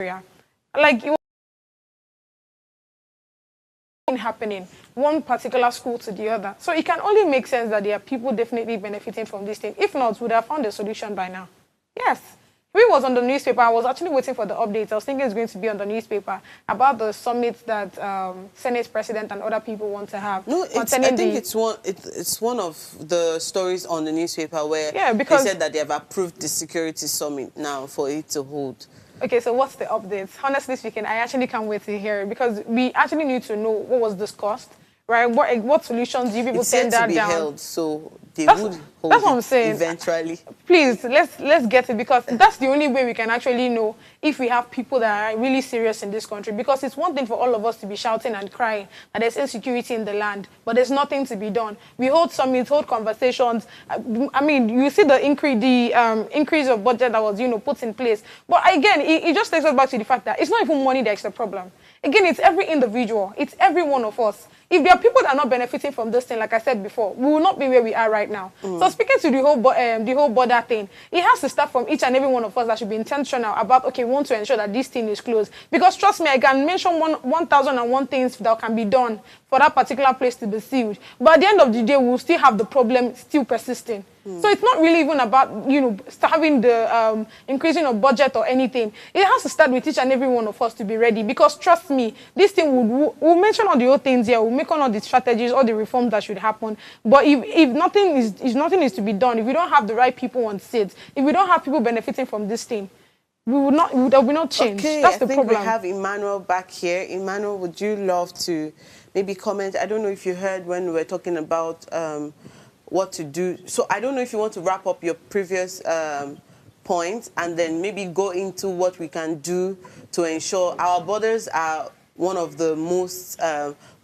area. Like, it was happening one particular school to the other. So it can only make sense that there are people definitely benefiting from this thing. If not, we would have found a solution by now. Yes. If it was on the newspaper, I was actually waiting for the updates. I was thinking it's going to be on the newspaper about the summit that Senate President and other people want to have. No, I think it's one of the stories on the newspaper where they said that they have approved the security summit now for it to hold. Okay, so what's the updates? Honestly speaking, I actually can't wait to hear it because we actually need to know what was discussed, right? What solutions do you people send that down? It's set to be held, so they would hold that's what I'm saying. Eventually. Please, let's get it, because that's the only way we can actually know if we have people that are really serious in this country. Because it's one thing for all of us to be shouting and crying that there's insecurity in the land, but there's nothing to be done. We hold summits, hold conversations. I mean, you see the increase of budget that was, put in place. But again, it just takes us back to the fact that it's not even money that's the problem. Again, it's every individual. It's every one of us. If there are people that are not benefiting from this thing, like I said before, we will not be where we are right now. So speaking to the whole border thing, it has to start from each and every one of us that should be intentional about, okay, we want to ensure that this thing is closed. Because trust me, I can mention 1,001 things that can be done for that particular place to be sealed. But at the end of the day, we'll still have the problem still persisting. So it's not really even about, having the increasing of budget or anything. It has to start with each and every one of us to be ready. Because trust me, this thing we'll mention all the old things here. We'll make all the strategies, all the reforms that should happen. But if nothing is to be done, if we don't have the right people on seats, if we don't have people benefiting from this thing, there will not change. Okay, that's the problem. problem. We have Emmanuel back here. Emmanuel, would you love to maybe comment? I don't know if you heard when we were talking about what to do. So I don't know if you want to wrap up your previous point and then maybe go into what we can do to ensure our borders are one of the most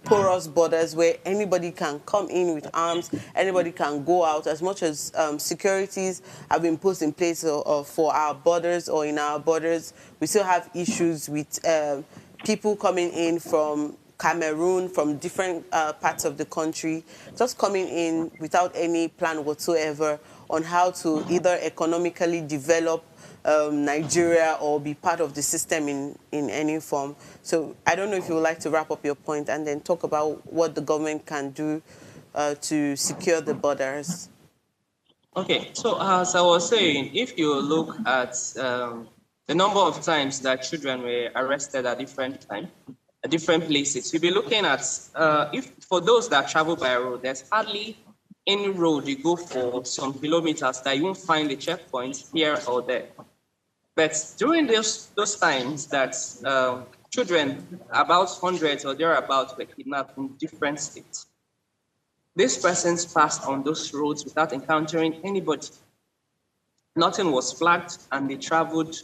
porous borders where anybody can come in with arms, anybody can go out. As much as securities have been put in place for our borders or in our borders, we still have issues with people coming in from Cameroon, from different parts of the country, just coming in without any plan whatsoever on how to either economically develop Nigeria or be part of the system in any form. So I don't know if you would like to wrap up your point and then talk about what the government can do to secure the borders. Okay, so as I was saying, if you look at the number of times that children were arrested at different places, you'll be looking at, if for those that travel by road, there's hardly any road you go for some kilometers that you won't find a checkpoint here or there. But during those times that children, about hundreds or thereabouts, were kidnapped in different states, these persons passed on those roads without encountering anybody. Nothing was flagged, and they traveled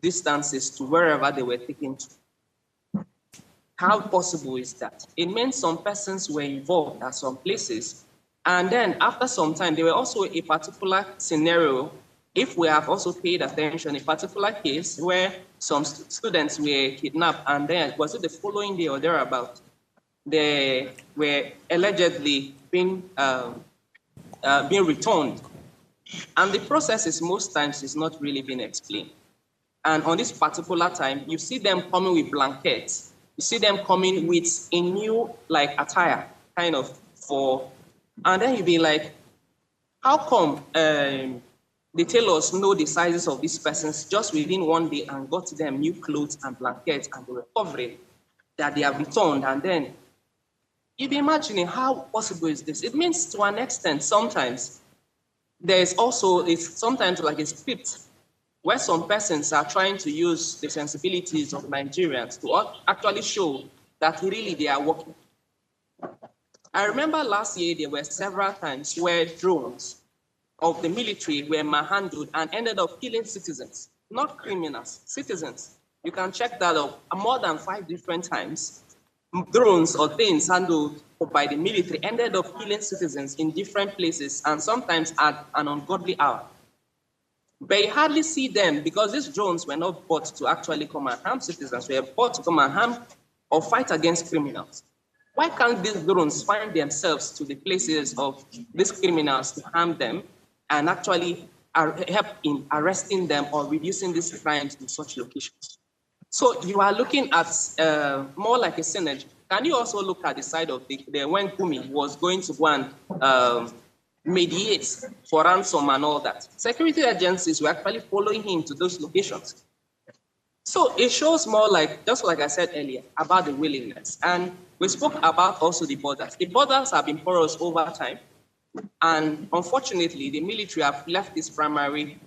distances to wherever they were taken to. How possible is that? It means some persons were involved at some places, and then after some time, there were also a particular scenario, if we have also paid attention, a particular case where some students were kidnapped, and then was it the following day or thereabout, they were allegedly being returned. And the process is most times is not really being explained. And on this particular time, you see them coming with blankets. You see them coming with a new attire, kind of, and then you be like, how come the tailors know the sizes of these persons just within one day and got them new clothes and blankets and they were covering that they have returned? And then you be imagining how possible is this? It means to an extent, sometimes there's also, it's sometimes like a script where some persons are trying to use the sensibilities of Nigerians to actually show that really they are working. I remember last year there were several times where drones of the military were manhandled and ended up killing citizens, not criminals, citizens. You can check that up more than 5 different times. Drones or things handled by the military ended up killing citizens in different places and sometimes at an ungodly hour. But you hardly see them because these drones were not bought to actually come and harm citizens. They were bought to come and harm or fight against criminals. Why can't these drones find themselves to the places of these criminals to harm them and actually help in arresting them or reducing these crimes in such locations? So you are looking at more like a synergy. Can you also look at the side of the when Kumi was going to go and mediate for ransom and all that? Security agencies were actually following him to those locations. So it shows more like, just like I said earlier, about the willingness. And we spoke about also the borders. The borders have been porous over time. And unfortunately, the military have left this primary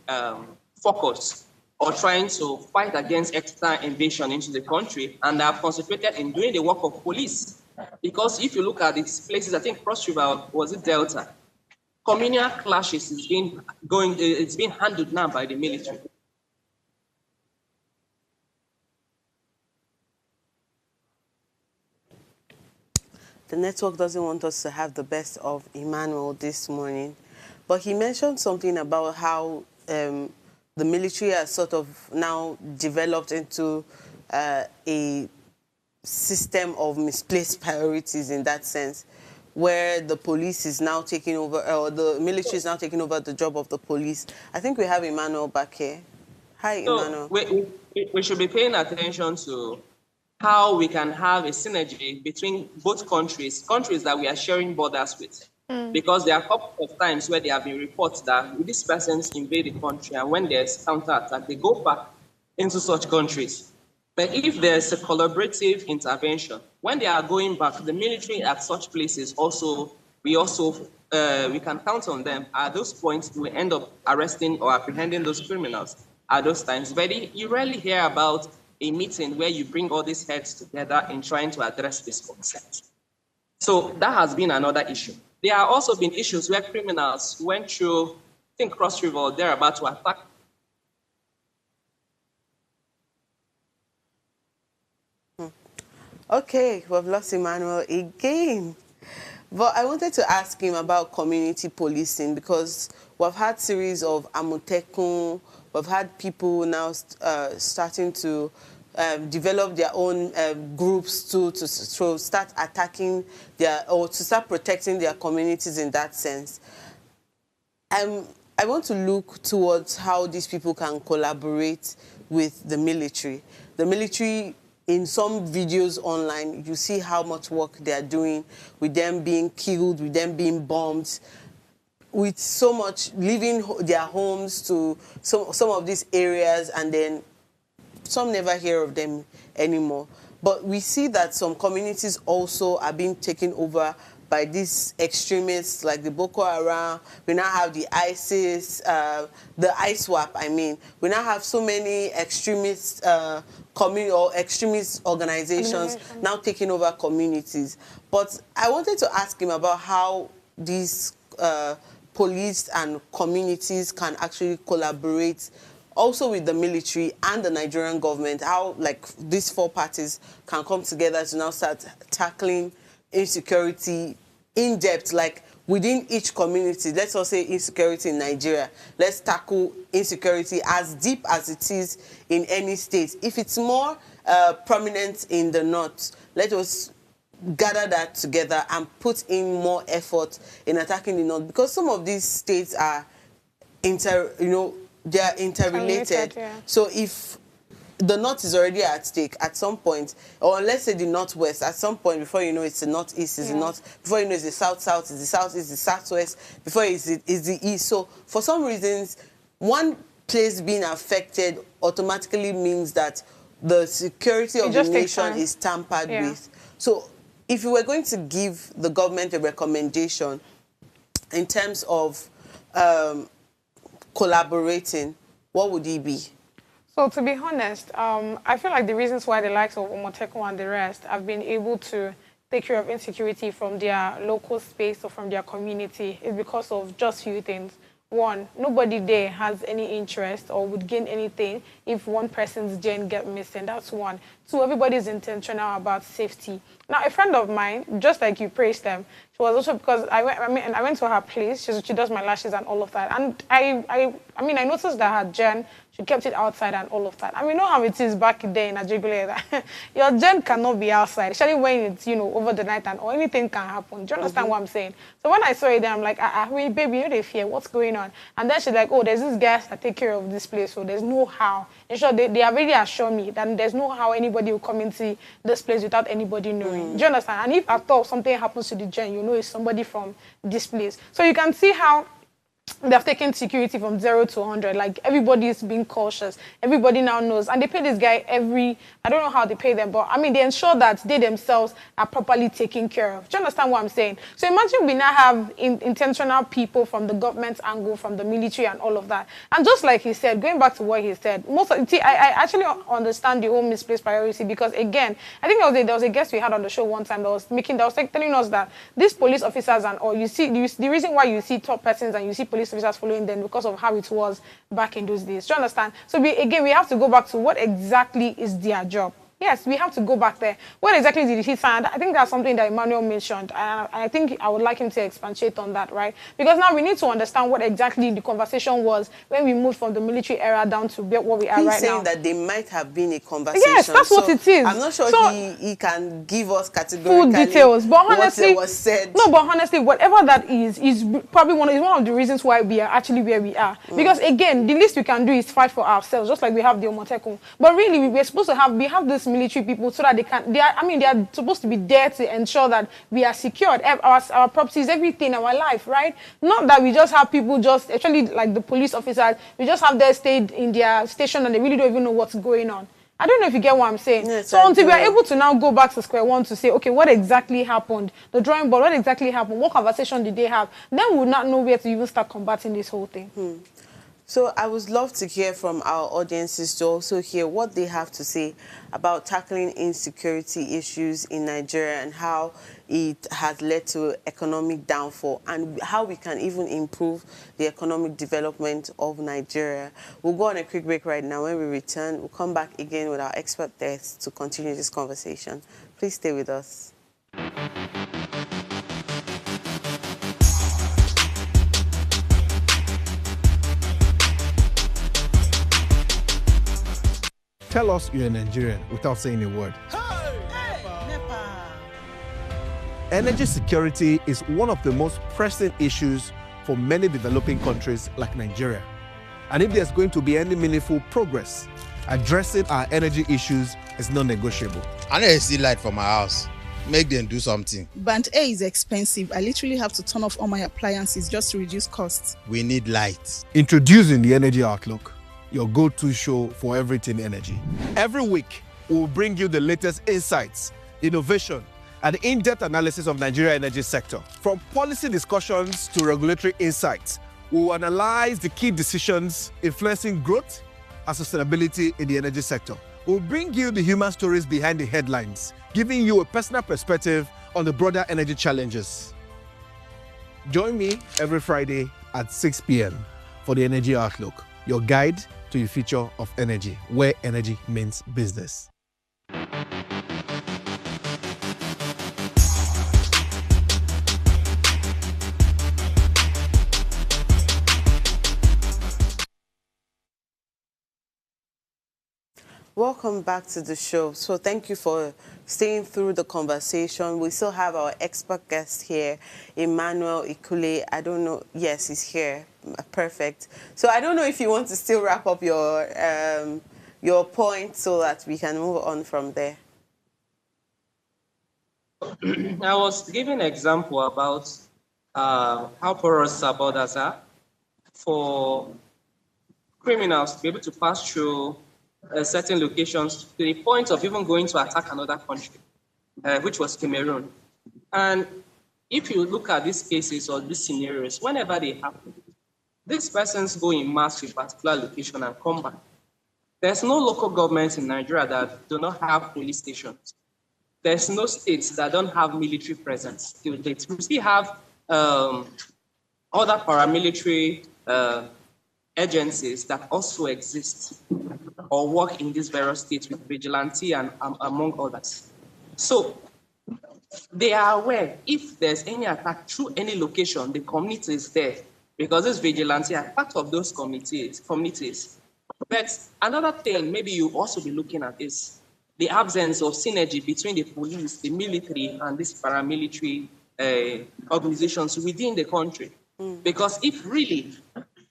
focus or trying to fight against external invasion into the country, and they have concentrated in doing the work of police. Because if you look at these places, I think Cross River, was it Delta? Communal clashes is it's being handled now by the military. The network doesn't want us to have the best of Emmanuel this morning, but he mentioned something about how the military has sort of now developed into a system of misplaced priorities in that sense, where the police is now taking over, or the military is now taking over the job of the police. I think we have Emmanuel back here. Hi, Emmanuel. We should be paying attention to how we can have a synergy between both countries that we are sharing borders with. Because there are a couple of times where there have been reports that these persons invade the country, and when there's counterattack, they go back into such countries. But if there's a collaborative intervention, when they are going back, the military at such places we can count on them. At those points, we end up arresting or apprehending those criminals at those times. But you rarely hear about a meeting where you bring all these heads together in trying to address this concept. So that has been another issue. There have also been issues where criminals went through, I think, Cross River, they're about to attack. Okay, we've lost Emmanuel again. But I wanted to ask him about community policing, because we've had series of Amotekun, we've had people now starting to develop their own groups to start attacking or to start protecting their communities in that sense. I want to look towards how these people can collaborate with the military. The military, in some videos online, you see how much work they are doing, with them being killed, with them being bombed, with so much leaving their homes to some of these areas, and then some never hear of them anymore. But we see that some communities also are being taken over by these extremists like the Boko Haram. We now have the ISIS, the ISWAP, I mean. We now have so many extremist extremist organizations now taking over communities. But I wanted to ask him about how these police and communities can actually collaborate also with the military and the Nigerian government, how like these four parties can come together to now start tackling insecurity in depth, like within each community. Let's also say insecurity in Nigeria. Let's tackle insecurity as deep as it is in any state. If it's more prominent in the north, let us gather that together and put in more effort in attacking the north, because some of these states are they are interrelated. Yeah. So if the north is already at stake at some point, or let's say the northwest, at some point, before you know it's the northeast, is the north, before you know it's the south-south, it's the southeast, the southwest, before it's the east. So for some reasons, one place being affected automatically means that the security of the nation is tampered with. So if you were going to give the government a recommendation in terms of collaborating, what would it be? So to be honest, I feel like the reasons why the likes of Omotekun and the rest have been able to take care of insecurity from their local space or from their community is because of just few things. One, nobody there has any interest or would gain anything if one person's gen get missing. That's one. Two, everybody's intentional about safety. Now, a friend of mine, just like you praised them, she was also, because I went to her place. She does my lashes and all of that. And I noticed that her gen she kept it outside and all of that. And we know how it is back there in Ajigule that your gen cannot be outside, especially when it's, over the night and or anything can happen. Do you understand what I'm saying? So when I saw it there, I'm like, wait, baby, you know they fear, what's going on? And then she's like, oh, there's this guys that take care of this place, so there's no how. In short, they have really assured me that there's no how anybody will come into this place without anybody knowing. Do you understand? And if at all something happens to the gen, it's somebody from this place. So you can see how they've taken security from 0 to 100. Like, everybody is being cautious. Everybody now knows. And they pay this guy I don't know how they pay them, but I mean, they ensure that they themselves are properly taken care of. Do you understand what I'm saying? So imagine we now have intentional people from the government angle, from the military and all of that. And just like he said, going back to what he said, I actually understand the whole misplaced priority because, again, I think there was a guest we had on the show one time that was telling us that these police officers the reason why you see top persons and you see police officers following them because of how it was back in those days. Do you understand? So we have to go back to what exactly is their job. Yes, we have to go back there. What exactly did he find? I think that's something that Emmanuel mentioned. And I think I would like him to expatiate on that, right? Because now we need to understand what exactly the conversation was when we moved from the military era down to what we are right now. He's saying that there might have been a conversation. Yes, that's what it is. I'm not sure he can give us categorically full details. But honestly, what was said. No, but honestly, whatever that is probably one of the reasons why we are actually where we are. Because again, the least we can do is fight for ourselves, just like we have the Omotekun. But really, we're supposed to have this military people so that they are supposed to be there to ensure that we are secured, our properties, everything, our life, right? Not that we just have people actually like the police officers, we just have them stayed in their station and they really don't even know what's going on. I don't know if you get what I'm saying. Yes, so until we are able to now go back to square one to say, okay, what exactly happened? The drawing board, what exactly happened? What conversation did they have? Then we will not know where to even start combating this whole thing. So I would love to hear from our audiences to also hear what they have to say about tackling insecurity issues in Nigeria and how it has led to economic downfall and how we can even improve the economic development of Nigeria. We'll go on a quick break right now. When we return, we'll come back again with our expert guests to continue this conversation. Please stay with us. Tell us you're a Nigerian without saying a word. Energy security is one of the most pressing issues for many developing countries like Nigeria. And if there's going to be any meaningful progress, addressing our energy issues is non-negotiable. I need to see light from my house. Make them do something. Band A is expensive. I literally have to turn off all my appliances just to reduce costs. We need light. Introducing the Energy Outlook, your go-to show for everything energy. Every week, we'll bring you the latest insights, innovation, and in-depth analysis of Nigeria's energy sector. From policy discussions to regulatory insights, we'll analyze the key decisions influencing growth and sustainability in the energy sector. We'll bring you the human stories behind the headlines, giving you a personal perspective on the broader energy challenges. Join me every Friday at 6 p.m. for the Energy Outlook, your guide to the future of energy, where energy means business. Welcome back to the show. So thank you for staying through the conversation. We still have our expert guest here, Emmanuel Ikule. I don't know. Yes, he's here. Perfect. So I don't know if you want to still wrap up your point so that we can move on from there. I was giving an example about how porous our borders are for criminals to be able to pass through certain locations to the point of even going to attack another country, which was Cameroon. And if you look at these cases or these scenarios, whenever they happen, these persons go in mass to a particular location and come back. There's no local governments in Nigeria that do not have police stations. There's no states that don't have military presence till date. We still have other paramilitary agencies that also exist or work in these various states with vigilante and among others. So they are aware if there's any attack through any location, the community is there because this vigilante are part of those communities. But another thing maybe you also be looking at is the absence of synergy between the police, the military, and these paramilitary organizations within the country. Because if really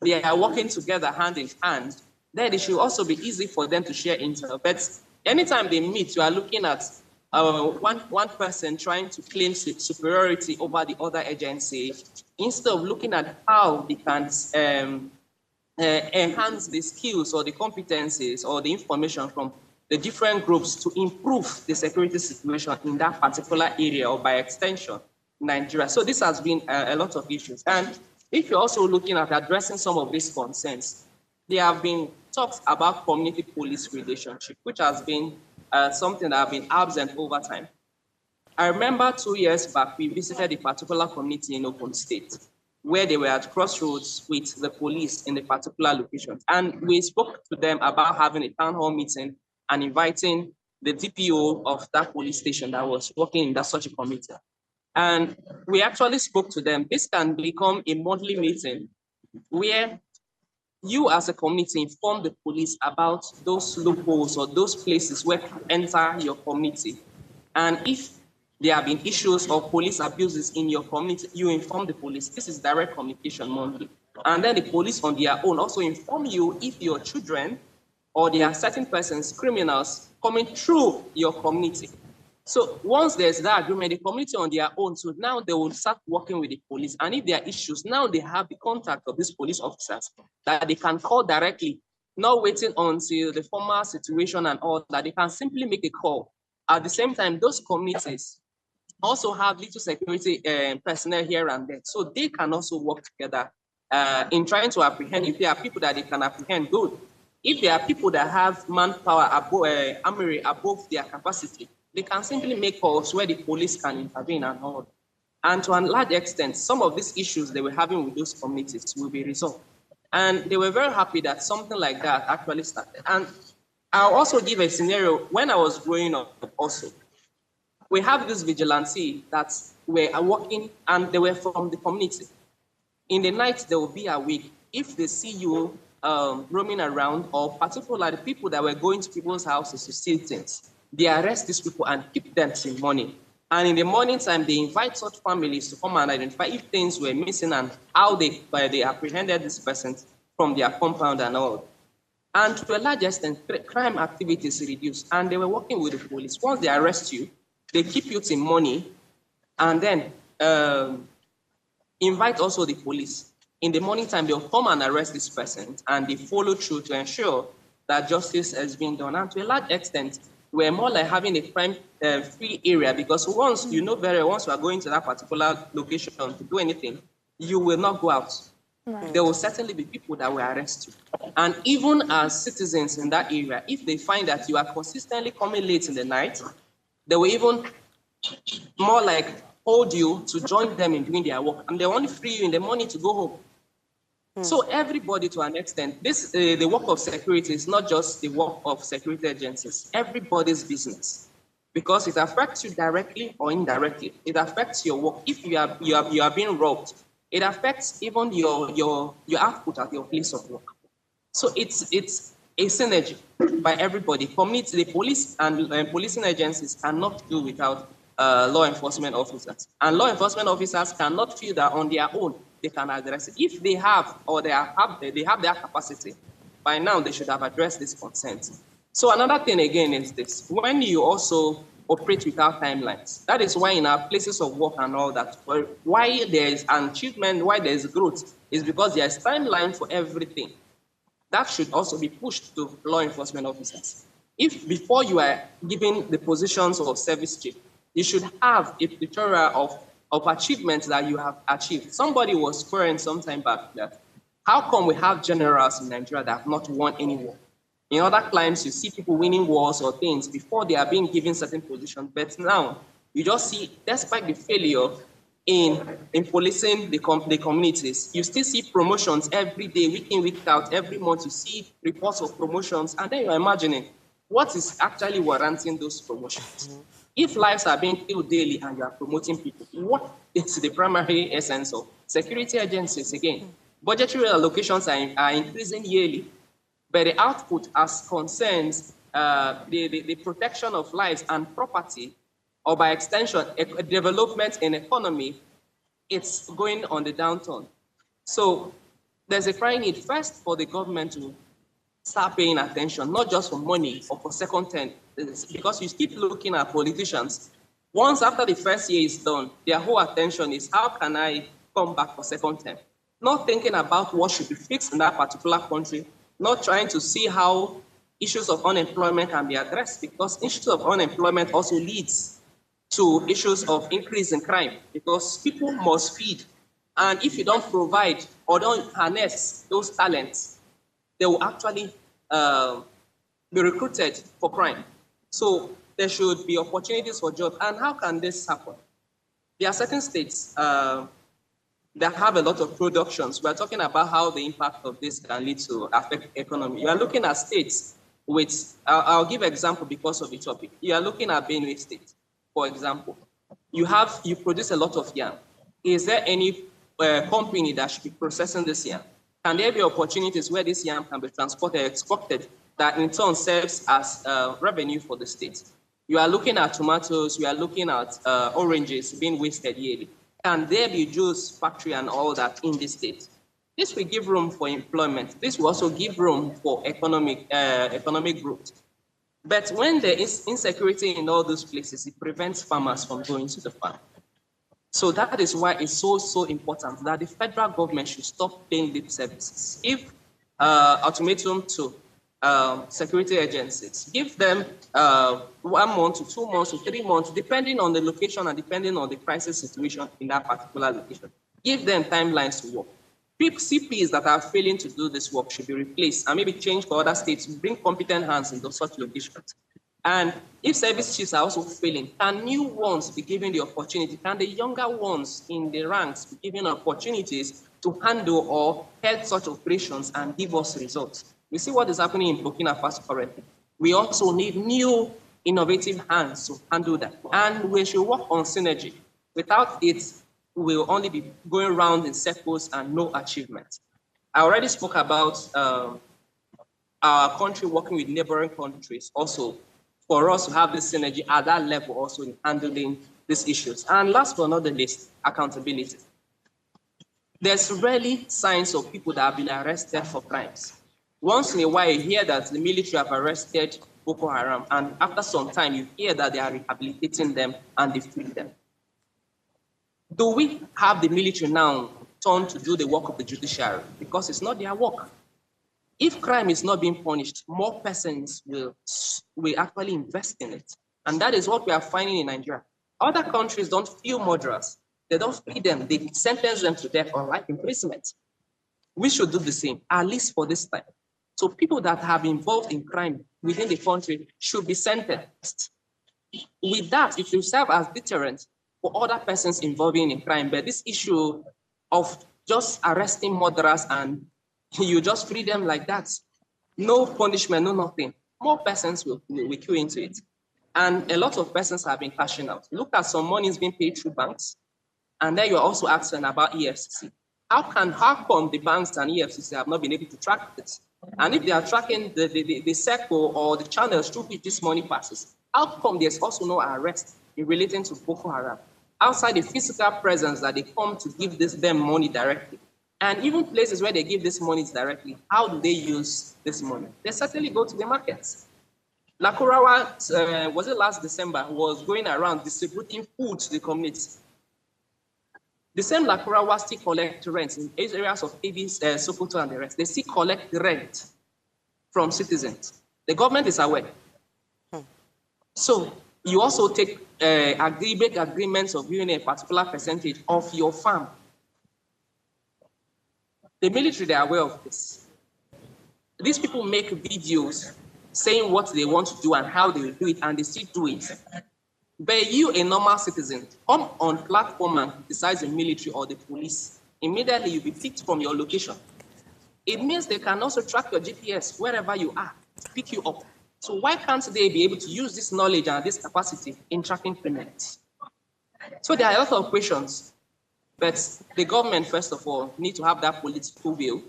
they are working together hand in hand, then it should also be easy for them to share intel. But anytime they meet, you are looking at one person trying to claim superiority over the other agency instead of looking at how they can enhance the skills or the competencies or the information from the different groups to improve the security situation in that particular area or by extension, Nigeria. So this has been a lot of issues. And if you're also looking at addressing some of these concerns, there have been talks about community police relationship, which has been something that have been absent over time. I remember 2 years back, we visited a particular community in Ogun State, where they were at crossroads with the police in the particular location. And we spoke to them about having a town hall meeting and inviting the DPO of that police station that was working in that such a committee. And we actually spoke to them. This can become a monthly meeting where you as a community inform the police about those loopholes or those places where you enter your community. And if there have been issues or police abuses in your community, you inform the police. This is direct communication monthly. And then the police on their own also inform you if your children or there are certain persons, criminals, coming through your community. So once there's that agreement, the community on their own, so now they will start working with the police. And if there are issues, now they have the contact of these police officers that they can call directly, not waiting until the formal situation and all that. They can simply make a call. At the same time, those communities also have little security personnel here and there. So they can also work together in trying to apprehend. If there are people that they can apprehend, good. If there are people that have manpower above their capacity, they can simply make calls where the police can intervene and all. And to a large extent, some of these issues they were having with those communities will be resolved. And they were very happy that something like that actually started. And I'll also give a scenario. When I was growing up also, we have this vigilante that were working and they were from the community. In the night, they will be awake. If they see you roaming around, or particularly the people that were going to people's houses to steal things, they arrest these people and keep them till morning. And in the morning time, they invite such families to come and identify if things were missing and how they apprehended this person from their compound and all. And to a large extent, crime activities reduced. And they were working with the police. Once they arrest you, they keep you till morning, and then invite also the police. In the morning time, they'll come and arrest this person, and they follow through to ensure that justice has been done. And to a large extent, we're more like having a crime-free area, because once you know very well, once you are going to that particular location to do anything, you will not go out. Right. There will certainly be people that will arrest you. And even as citizens in that area, if they find that you are consistently coming late in the night, they will even more like hold you to join them in doing their work. And they only free you in the morning to go home. So everybody, to an extent, the work of security is not just the work of security agencies. Everybody's business, because it affects you directly or indirectly. It affects your work. If you are being robbed, it affects even your output at your place of work. So it's a synergy by everybody. Community, the police and policing agencies cannot do without law enforcement officers, and law enforcement officers cannot feel that on their own they can address it. If they have, or they have their capacity, by now they should have addressed this consent. So another thing again is this: when you also operate without timelines, that is why in our places of work and all that, why there is an achievement, why there is growth, is because there is timeline for everything. That should also be pushed to law enforcement officers. If before you are given the positions of service chief, you should have a plethora of achievements that you have achieved. Somebody was querying some time back that how come we have generals in Nigeria that have not won any war? In other climes, you see people winning wars or things before they are being given certain positions. But now, you just see, despite the failure in policing the communities, you still see promotions every day, week in, week out, every month. You see reports of promotions, and then you're imagining what is actually warranting those promotions. If lives are being killed daily and you are promoting people, what is the primary essence of security agencies? Again, budgetary allocations are increasing yearly, but the output as concerns the protection of lives and property, or by extension, a development in economy, it's going on the downturn. So there's a crying need first for the government to start paying attention, not just for money or for second term, because you keep looking at politicians. Once after the first year is done, their whole attention is how can I come back for second term? Not thinking about what should be fixed in that particular country, not trying to see how issues of unemployment can be addressed, because issues of unemployment also leads to issues of increase in crime, because people must feed. And if you don't provide or don't harness those talents, they will actually be recruited for crime. So there should be opportunities for jobs. And how can this happen? There are certain states that have a lot of productions. We're talking about how the impact of this can lead to affect economy. You are looking at states with, I'll give an example because of the topic. You are looking at Benue State, for example. You produce a lot of yam. Is there any company that should be processing this yam? Can there be opportunities where this yam can be transported, exported, that in turn serves as revenue for the state? You are looking at tomatoes, you are looking at oranges being wasted yearly. Can there be juice factory and all that in this state? This will give room for employment. This will also give room for economic growth. But when there is insecurity in all those places, it prevents farmers from going to the farm. So that is why it's so important that the federal government should stop paying lip services. Give ultimatum to security agencies. Give them 1 month to 2 months to 3 months, depending on the location and depending on the crisis situation in that particular location. Give them timelines to work. CPs that are failing to do this work should be replaced and maybe changed for other states to bring competent hands into such locations. And if service chiefs are also failing, can new ones be given the opportunity? Can the younger ones in the ranks be given opportunities to handle or head such operations and give us results? We see what is happening in Burkina Faso currently. We also need new innovative hands to handle that. And we should work on synergy. Without it, we will only be going around in circles and no achievement. I already spoke about our country working with neighboring countries also, for us to have this synergy at that level also in handling these issues. And last but not the least, accountability. There's rarely signs of people that have been arrested for crimes. Once in a while, you hear that the military have arrested Boko Haram, and after some time, you hear that they are rehabilitating them and they free them. Do we have the military now turned to do the work of the judiciary? Because it's not their work. If crime is not being punished, more persons will actually invest in it. And that is what we are finding in Nigeria. Other countries don't feel murderers. They don't free them. They sentence them to death or life imprisonment. We should do the same, at least for this time. So people that have been involved in crime within the country should be sentenced. With that, it will serve as deterrent for other persons involving in crime. But this issue of just arresting murderers and you just free them like that, no punishment, no nothing, more persons will queue into it. And a lot of persons have been cashing out. Look at some money is being paid through banks. And then you're also asking about EFCC. How come the banks and EFCC have not been able to track this? And if they are tracking the circle or the channels through which this money passes, how come there's also no arrest in relating to Boko Haram? Outside the physical presence that they come to give them money directly. And even places where they give this money directly, how do they use this money? They certainly go to the markets. Lakurawa, was it last December, was going around distributing food to the community. The same Lakurawa still collect rent in areas of Avis, Sokoto and the rest. They still collect rent from citizens. The government is aware. So you also take make agreements of giving a particular percentage of your farm. The military, they are aware of this. These people make videos saying what they want to do and how they will do it, and they still do it. But you, a normal citizen, come on platform and criticize the military or the police, immediately you'll be picked from your location. It means they can also track your GPS wherever you are, pick you up. So why can't they be able to use this knowledge and this capacity in tracking criminals? So there are a lot of questions, but the government, first of all, need to have that political will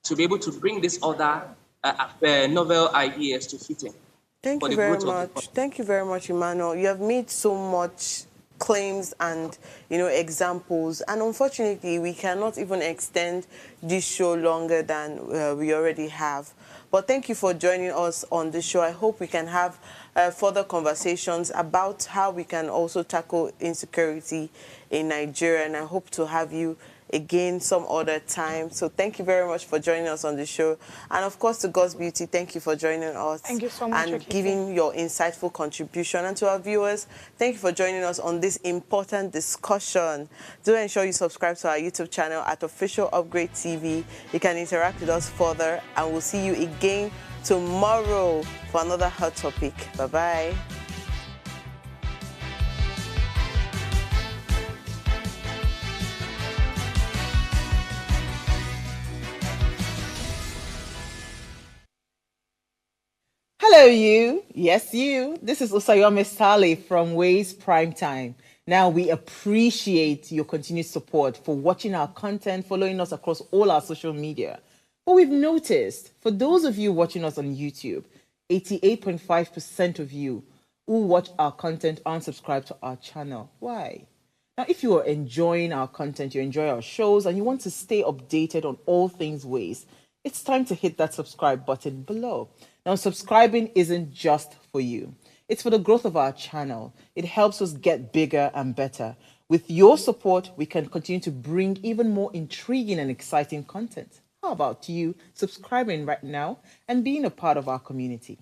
to be able to bring this order novel ideas to fit in Thank for you the very growth of the much. country. Thank you very much, Emmanuel. You have made so much claims and examples, and unfortunately we cannot even extend this show longer than we already have. But thank you for joining us on the show. I hope we can have further conversations about how we can also tackle insecurity in Nigeria, and I hope to have you again some other time. So thank you very much for joining us on the show. And of course, to God's Beauty, thank you for joining us. Thank you so much, and Ikule. giving your insightful contribution. And to our viewers, thank you for joining us on this important discussion. Do ensure you subscribe to our YouTube channel at Official Upgrade TV. You can interact with us further, and we'll see you again tomorrow for another hot topic. Bye-bye. Hello, you. Yes, you. This is Usayome Sale from Ways Prime Time. Now, we appreciate your continued support for watching our content, following us across all our social media. But we've noticed, for those of you watching us on YouTube, 88.5% of you who watch our content aren't subscribed to our channel. Why? Now, if you are enjoying our content, you enjoy our shows, and you want to stay updated on all things Ways, it's time to hit that subscribe button below. Now, subscribing isn't just for you. It's for the growth of our channel. It helps us get bigger and better. With your support, we can continue to bring even more intriguing and exciting content. How about you subscribing right now and being a part of our community?